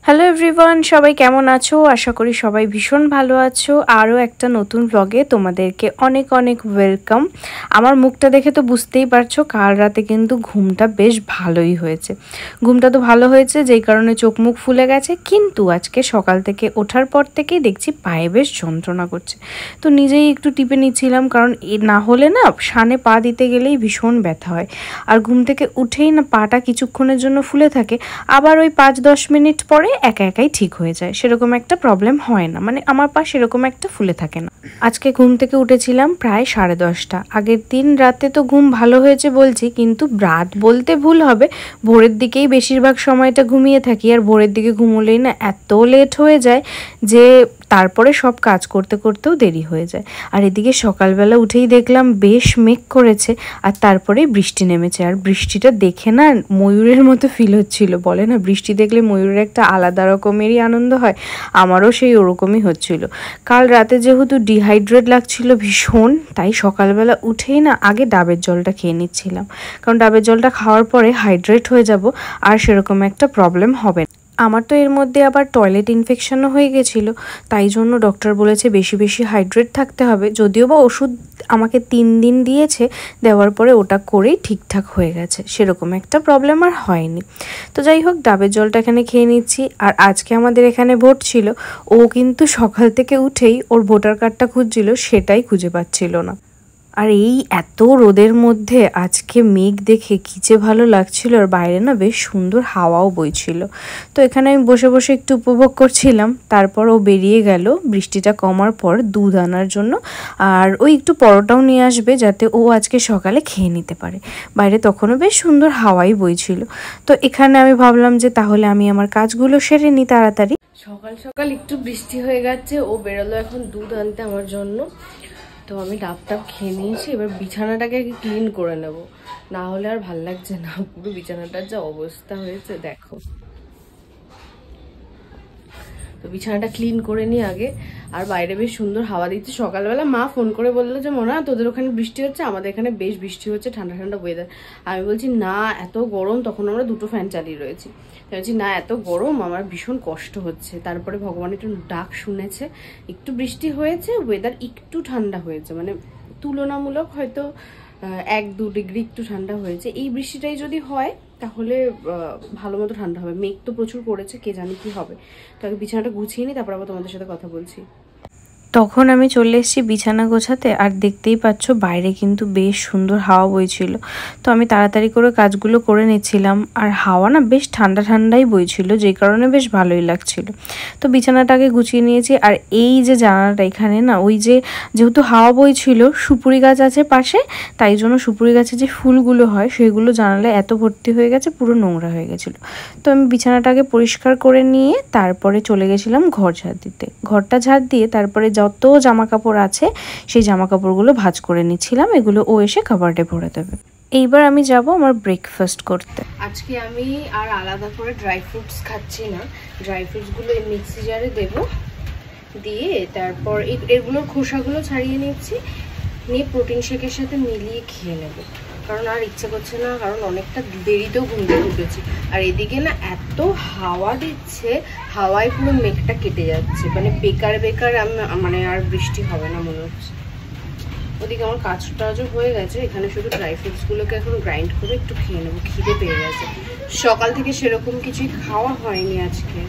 Hello everyone, সবাই কেমন আছো? আশা করি সবাই ভীষণ ভালো আছো। আরও একটা নতুন ব্লগে তোমাদেরকে অনেক অনেক ওয়েলকাম। আমার মুখটা দেখে তো বুঝতেই পারছো কাল রাতে কিন্তু ঘুমটা বেশ ভালোই হয়েছে। ঘুমটা তো ভালো হয়েছে যেই কারণে চোখ মুখ ফুলে গেছে, কিন্তু আজকে সকাল থেকে ওঠার পর থেকেই দেখছি পায়ে বেশ যন্ত্রণা করছে। তো নিজেই একটু টিপে নিচ্ছিলাম, কারণ না হলে না সানে পা দিতে গেলেই ভীষণ ব্যথা হয়। আর ঘুম থেকে উঠেই না পাটা কিছুক্ষণের জন্য ফুলে থাকে, আবার ওই 5-10 মিনিট পরে একা একাই ঠিক হয়ে যায়। সেরকম একটা প্রবলেম হয় না, মানে আমার পা সেরকম একটা ফুলে থাকে না। আজকে ঘুম থেকে উঠেছিলাম প্রায় 10:30। আগের দিন রাতে তো ঘুম ভালো হয়েছে বলছি, কিন্তু রাত বলতে ভুল হবে, ভোরের দিকেই বেশিরভাগ সময়টা ঘুমিয়ে থাকি। আর ভোরের দিকে ঘুমোলেই না এত লেট হয়ে যায় যে তারপরে সব কাজ করতে করতেও দেরি হয়ে যায়। আর এদিকে সকালবেলা উঠেই দেখলাম বেশ মেঘ করেছে, আর তারপরে বৃষ্টি নেমেছে। আর বৃষ্টিটা দেখে না ময়ূরের মতো ফিল হচ্ছিল। বলে না বৃষ্টি দেখলে ময়ূরের একটা আলাদা রকমেরই আনন্দ হয়, আমারও সেই ওরকমই হচ্ছিল। কাল রাতে যেহেতু ডিহাইড্রেট লাগছিল ভীষণ, তাই সকালবেলা উঠেই না আগে ডাবের জলটা খেয়ে নিচ্ছিলাম, কারণ ডাবের জলটা খাওয়ার পরে হাইড্রেট হয়ে যাব আর সেরকম একটা প্রবলেম হবে না। আমার তো এর মধ্যে আবার টয়লেট ইনফেকশনও হয়ে গেছিলো, তাই জন্য ডক্টর বলেছে বেশি বেশি হাইড্রেট থাকতে হবে। যদিও বা ওষুধ আমাকে 3 দিন দিয়েছে, দেওয়ার পরে ওটা করেই ঠিকঠাক হয়ে গেছে, সেরকম একটা প্রবলেম আর হয়নি। তো যাই হোক, ডাবের জলটা এখানে খেয়ে নিচ্ছি। আর আজকে আমাদের এখানে ভোট ছিল, ও কিন্তু সকাল থেকে উঠেই ওর ভোটার কার্ডটা খুঁজছিল, সেটাই খুঁজে পাচ্ছিল না। আর এই এত রোদের মধ্যে আজকে মেঘ দেখে কী যে ভালো লাগছিল, আর বাইরে না বেশ সুন্দর হাওয়াও বইছিল। তো এখানে আমি বসে বসে একটু উপভোগ করছিলাম। তারপর ও বেরিয়ে গেল বৃষ্টিটা কমার পর দুধ আনার জন্য, আর ওই একটু পরোটাও নিয়ে আসবে যাতে ও আজকে সকালে খেয়ে নিতে পারে। বাইরে তখনও বেশ সুন্দর হাওয়াই বইছিল। তো এখানে আমি ভাবলাম যে তাহলে আমি আমার কাজগুলো সেরে নিই তাড়াতাড়ি। সকাল সকাল একটু বৃষ্টি হয়ে গেছে, ও বেরোলো এখন দুধ আনতে আমার জন্য। তো আমি ডাব খেয়ে নিয়েছি, এবার বিছানাটাকে ক্লিন করে নেব, না হলে আর ভাল লাগছে না। পুরো বিছানাটার যা অবস্থা হয়েছে দেখো। তো বিছানাটা ক্লিন করে নিই আগে। আর বাইরে বেশ সুন্দর হাওয়া দিচ্ছে। সকালবেলা মা ফোন করে বললো যে মোনা তোদের ওখানে বৃষ্টি হচ্ছে, আমাদের এখানে বেশ বৃষ্টি হচ্ছে, ঠান্ডা ঠান্ডা ওয়েদার। আমি বলছি না এত গরম, তখন আমরা 2টো ফ্যান চালিয়ে রয়েছি। বলছি না এত গরম, আমার ভীষণ কষ্ট হচ্ছে। তারপরে ভগবান একটু ডাক শুনেছে, একটু বৃষ্টি হয়েছে, ওয়েদার একটু ঠান্ডা হয়েছে, মানে তুলনামূলক হয়তো 1-2 ডিগ্রি একটু ঠান্ডা হয়েছে। এই বৃষ্টিটাই যদি হয় তাহলে ভালো মতো ঠান্ডা হবে। মেঘ তো প্রচুর পড়েছে, কে জানে কি হবে। তো আগে বিছানাটা গুছিয়ে নিই, তারপর আবার তোমাদের সাথে কথা বলছি। তখন আমি চলে এসেছি বিছানা গোছাতে, আর দেখতেই পাচ্ছ বাইরে কিন্তু বেশ সুন্দর হাওয়া বইছিল। তো আমি তাড়াতাড়ি করে কাজগুলো করে নিচ্ছিলাম, আর হাওয়া না বেশ ঠান্ডা ঠান্ডাই বইছিল, যেই কারণে বেশ ভালোই লাগছিল। তো বিছানাটাকে গুছিয়ে নিয়েছি। আর এই যে জানালাটা এখানে না, ওই যে যেহেতু হাওয়া বইছিল, সুপুরি গাছ আছে পাশে, তাই জন্য সুপুরি গাছে যে ফুলগুলো হয় সেগুলো জানালায় এত ভর্তি হয়ে গেছে, পুরো নোংরা হয়ে গেছিলো। তো আমি বিছানাটাকে পরিষ্কার করে নিয়ে তারপরে চলে গেছিলাম ঘর ঝাড় দিতে। ঘরটা ঝাড় দিয়ে তারপরে যত জামা কাপড় আছে সেই জামা কাপড়গুলো ভাঁজ করে নিচ্ছিলাম, এগুলো ও এসে কাবার্ডে ভরে দেবে। এইবার আমি যাব আমার ব্রেকফাস্ট করতে। আজকে আমি আর আলাদা করে ড্রাই ফ্রুটস খাচ্ছি না, ড্রাই ফ্রুটসগুলো মিক্সি জারে দেবো, দিয়ে তারপর এগুলোর খোসাগুলো ছাড়িয়ে নিচ্ছি, নিয়ে প্রোটিন শেকের সাথে মিলিয়ে খেয়ে নেবো, কারণ আর ইচ্ছা করছে না, কারণ অনেকটা দেরিতেও ঘুম থেকে উঠেছি। আর এদিকে না এত হাওয়া দিচ্ছে, হাওয়ায় পুরো মেঘটা কেটে যাচ্ছে, মানে বেকার বেকার মানে আর বৃষ্টি হবে না মনে হচ্ছে। ওদিকে আমার কাজ টাজও হয়ে গেছে, এখানে শুধু ড্রাই ফ্রুটসগুলোকে এখন গ্রাইন্ড করে একটু খেয়ে নেবো, খিদে পেয়ে গেছে। সকাল থেকে সেরকম কিছুই খাওয়া হয়নি আজকে।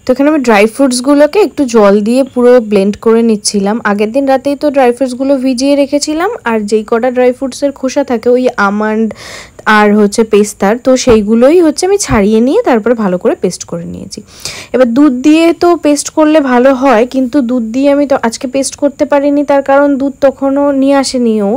তো এখানে আমি ড্রাই ফ্রুটসগুলোকে একটু জল দিয়ে পুরো ব্লেন্ড করে নিচ্ছিলাম। আগের দিন রাতেই তো ড্রাই ফ্রুটসগুলো ভিজিয়ে রেখেছিলাম, আর যেই কটা ড্রাই ফ্রুটসের খোসা থাকে ওই আমন্ড আর হচ্ছে পেস্তার, তো সেইগুলোই হচ্ছে আমি ছাড়িয়ে নিয়ে তারপরে ভালো করে পেস্ট করে নিয়েছি। এবার দুধ দিয়ে তো পেস্ট করলে ভালো হয়, কিন্তু দুধ দিয়ে আমি তো আজকে পেস্ট করতে পারিনি, তার কারণ দুধ তখনও নিয়ে আসেনি ও।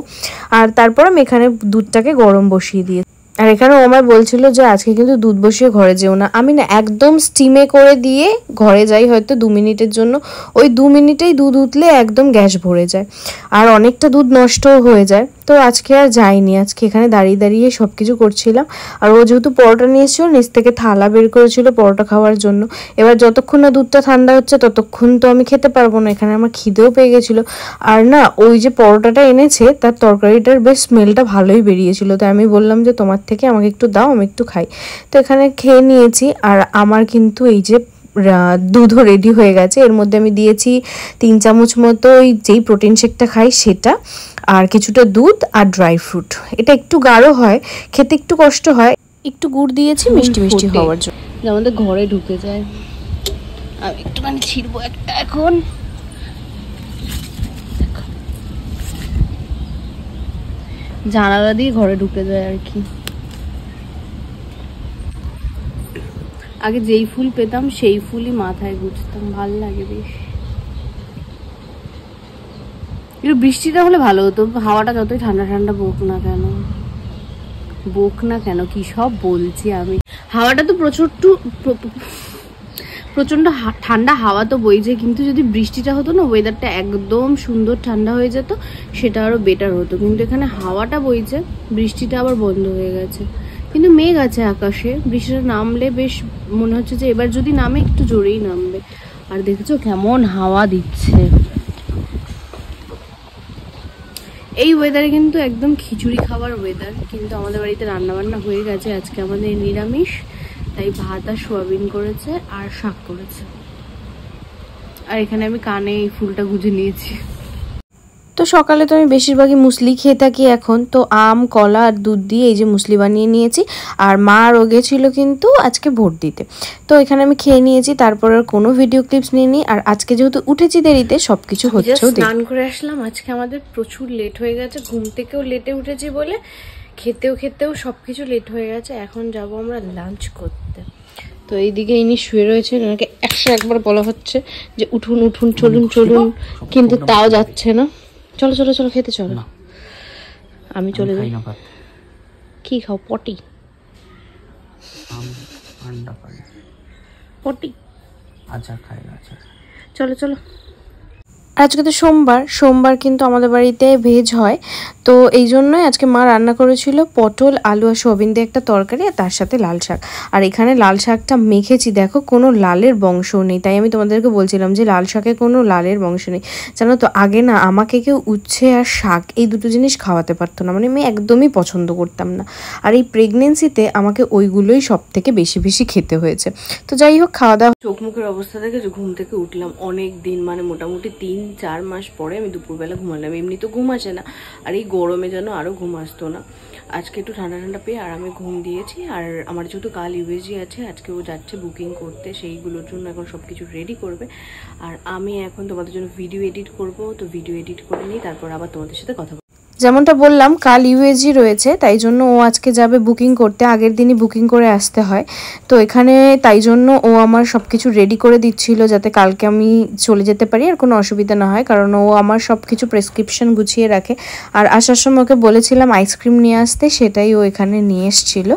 আর তারপর আমি এখানে দুধটাকে গরম বসিয়ে দিয়ে আর এখানে ও আমায় বলছিল যে আজকে কিন্তু দুধ বসিয়ে ঘরে যেও না। আমি না একদম স্টিমে করে দিয়ে ঘরে যাই হয়তো 2 মিনিটের জন্য। ওই 2 মিনিটেই দুধ উতলে একদম গ্যাস ভরে যায়, আর অনেকটা দুধ নষ্টও হয়ে যায়। তো আজকে আর যাইনি, আজকে এখানে দাঁড়িয়ে দাঁড়িয়ে সব কিছু করছিলাম। আর ও যেহেতু পরোটা নিয়ে এসেছিল, নিচ থেকে থালা বের করেছিল পরোটা খাওয়ার জন্য। এবার যতক্ষণ না দুধটা ঠান্ডা হচ্ছে ততক্ষণ তো আমি খেতে পারবো না, এখানে আমার খিদেও পেয়ে গেছিলো। আর না ওই যে পরোটাটা এনেছে তার তরকারিটার বেশ স্মেলটা ভালোই বেরিয়েছিল, তাই আমি বললাম যে তোমার থেকে আমাকে একটু দাও, আমি একটু খাই। তো এখানে খেয়ে নিয়েছি। আর আমার কিন্তু এই যে দুধও রেডি হয়ে গেছে। এর মধ্যে আমি দিয়েছি 3 চামচ মতো ওই যেই প্রোটিন শেকটা খাই সেটা, আর কিছুটা দুধ আর ড্রাই ফ্রুট। এটা একটু গাঢ় হয়, খেতে একটু কষ্ট হয়। একটু গুড় দিয়েছি মিষ্টি মিষ্টি হওয়ার জন্য। আমাদের ঘরে ঢুকে যায়। আমি একটুখানি ছিড়বো একটা এখন। জানালা দিয়ে ঘরে ঢুকে যায় আর কি। আগে যেই ফুল পেতাম সেই ফুলই মাথায় গুছতাম, ভাল লাগে বেশ। একটু বৃষ্টিটা হলে ভালো হতো, হাওয়াটা যতই ঠান্ডা ঠান্ডা বোক না কেন কি সব বলছি আমি। হাওয়াটা তো প্রচন্ড ঠান্ডা হাওয়া তো বইছে, কিন্তু যদি বৃষ্টিটা হতো না ওয়েদারটা একদম সুন্দর ঠান্ডা হয়ে যেত, সেটা আরো বেটার হতো। কিন্তু এখানে হাওয়াটা বইছে, বৃষ্টিটা আবার বন্ধ হয়ে গেছে। কিন্তু মেঘ আছে আকাশে, বৃষ্টিটা নামলে বেশ মনে হচ্ছে যে এবার যদি নামে একটু জোরেই নামবে। আর দেখেছো কেমন হাওয়া দিচ্ছে। এই ওয়েদারে কিন্তু একদম খিচুড়ি খাবার ওয়েদার। কিন্তু আমাদের বাড়িতে রান্না বান্না হয়ে গেছে, আজকে আমাদের নিরামিষ, তাই ভাত আর সোয়াবিন করেছে আর শাক করেছে। আর এখানে আমি কানে এই ফুলটা গুঁজে নিয়েছি। তো সকালে তো আমি বেশিরভাগই মুসলি খেয়ে থাকি এখন। তো আম কলা আর দুধ দিয়ে এই যে মুসলি বানিয়ে নিয়েছি। আর মা রোগে ছিল কিন্তু আজকে ভোট দিতে, তো এখানে আমি খেয়ে নিয়েছি। তারপর আর কোনো ভিডিও ক্লিপস নিইনি। আর আজকে যেহেতু উঠেছি দেরিতে, সবকিছু হচ্ছেও। স্নান করে আসলাম, আজকে আমাদের প্রচুর লেট হয়ে গেছে, ঘুম থেকেও লেটে উঠেছি বলে খেতেও সবকিছু লেট হয়ে গেছে। এখন যাব আমরা লাঞ্চ করতে। তো এইদিকে ইনি শুয়ে রয়েছেন, ওনাকে 101বার বলা হচ্ছে যে উঠুন উঠুন, চলুন, কিন্তু তাও যাচ্ছে না। চলো খেতে চলো। আমি চলে যাই। কি খাও? পটি আচার খাই। চলো। আজকে তো সোমবার কিন্তু আমাদের বাড়িতে ভেজ হয়, তো এই জন্যই আজকে মা রান্না করেছিল পটল আলু আর সোয়াবিন দিয়ে একটা তরকারি, আর তার সাথে লাল শাক। আর এখানে লাল শাকটা মেখেছি, দেখো কোনো লালের বংশ নেই। তাই আমি তোমাদেরকে বলছিলাম যে লাল শাকে কোনো লালের বংশ নেই। জানো তো আগে না আমাকে কেউ উচ্ছে আর শাক এই দুটো জিনিস খাওয়াতে পারতো না, মানে আমি একদমই পছন্দ করতাম না। আর এই প্রেগনেন্সিতে আমাকে ওইগুলোই সব থেকে বেশি খেতে হয়েছে। তো যাই হোক, খাওয়া দাওয়া। চোখ মুখের অবস্থা দেখে ঘুম থেকে উঠলাম অনেক দিন, মানে মোটামুটি 3-4 মাস পরে আমি দুপুরবেলা ঘুমালাম। এমনি তো ঘুম আসে না, আর এই গরমে যেন আরও ঘুম আসতো না। আজকে একটু ঠান্ডা পেয়ে আরামে ঘুম দিয়েছি। আর আমার যেহেতু কাল ইউএসজি আছে, আজকে ও যাচ্ছে বুকিং করতে, সেইগুলোর জন্য এখন সব কিছু রেডি করবে। আর আমি এখন তোমাদের জন্য ভিডিও এডিট করব, তো ভিডিও এডিট করে নিই, তারপর আবার তোমাদের সাথে কথা। যেমনটা বললাম কাল ইউএসজি রয়েছে, তাই জন্য ও আজকে যাবে বুকিং করতে, আগের দিনই বুকিং করে আসতে হয়। তো এখানে তাই জন্য ও আমার সব কিছু রেডি করে দিচ্ছিল যাতে কালকে আমি চলে যেতে পারি আর কোনো অসুবিধা না হয়, কারণ ও আমার সব কিছু প্রেসক্রিপশন গুছিয়ে রাখে। আর আসার সময় ওকে বলেছিলাম আইসক্রিম নিয়ে আসতে, সেটাই ও এখানে নিয়ে এসেছিল।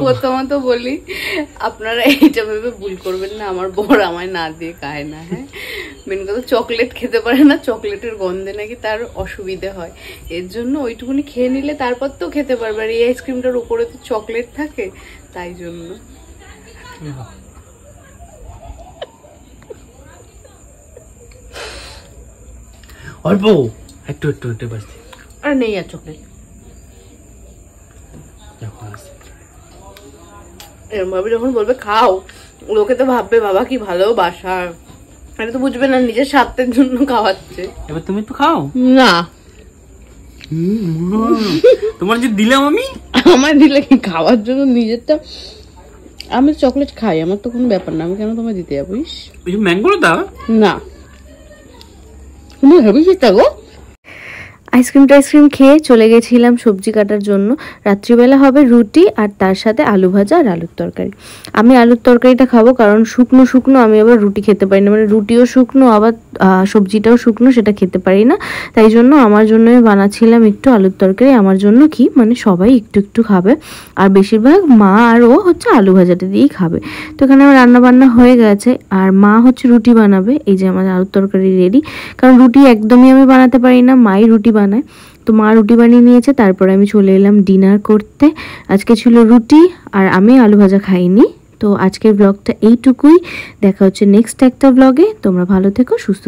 প্রথমত বলি, আপনারা এইটা ভেবে ভুল করবেন না আমার বর আমায় না দিয়ে খায় না। হ্যাঁ, মেন কথা চকলেট খেতে পারে না, চকলেটের গন্ধে নাকি তার অসুবিধে হয়, এর জন্য ওইটুকুনি খেয়ে নিলে তারপর তো খেতে পারবে। আর এই আইসক্রিমটার উপরে তো চকলেট থাকে, তাই জন্য। অল্প একটু আর নেই আর চকলেট। এরকম ভাবে যখন বলবে খাও, লোকে তো ভাববে বাবা কি ভালোবাসা, এটা তো বুঝবে না নিজের স্বার্থের জন্য খাওয়াচ্ছে। এবার তুমি একটু খাও না। তোমার যে দিলাম আমি, আমার দিলে কি খাওয়ার জন্য? নিজেরটা আমি চকলেট খাই, আমার তো কোনো ব্যাপার না, আমি কেন তোমায় দিতে যাবো? ম্যাঙ্গো দাও না, তুমি ভেবেছি গো। আইসক্রিম খেয়ে চলে গেছিলাম সবজি কাটার জন্য। রাত্রিবেলা হবে রুটি আর তার সাথে আলু ভাজা আর আলুর তরকারি। আমি আলুর তরকারিটা খাবো, কারণ শুকনো শুকনো আমি আবার রুটি খেতে পারি না, মানে রুটিও শুকনো আবার সবজিটাও শুকনো, সেটা খেতে পারি না। তাই জন্য আমার জন্য আমি বানাচ্ছিলাম একটু আলুর তরকারি। আমার জন্য কি মানে সবাই একটু একটু খাবে, আর বেশিরভাগ মা আর ও হচ্ছে আলু ভাজাটা দিয়েই খাবে। তো এখানে আমার রান্না বান্না হয়ে গেছে, আর মা হচ্ছে রুটি বানাবে। এই যে আমার আলুর তরকারি রেডি, কারণ রুটি একদমই আমি বানাতে পারি না, মাই রুটি বানায়। তো মা রুটি বানিয়ে নিয়েছে, তারপরে আমি চলে এলাম ডিনার করতে। আজকে ছিল রুটি, আর আমি আলু ভাজা খাইনি। তো আজকের ব্লগটা এইটুকুই, দেখা হচ্ছে নেক্সট একটা ব্লগে। তোমরা ভালো থেকো, সুস্থ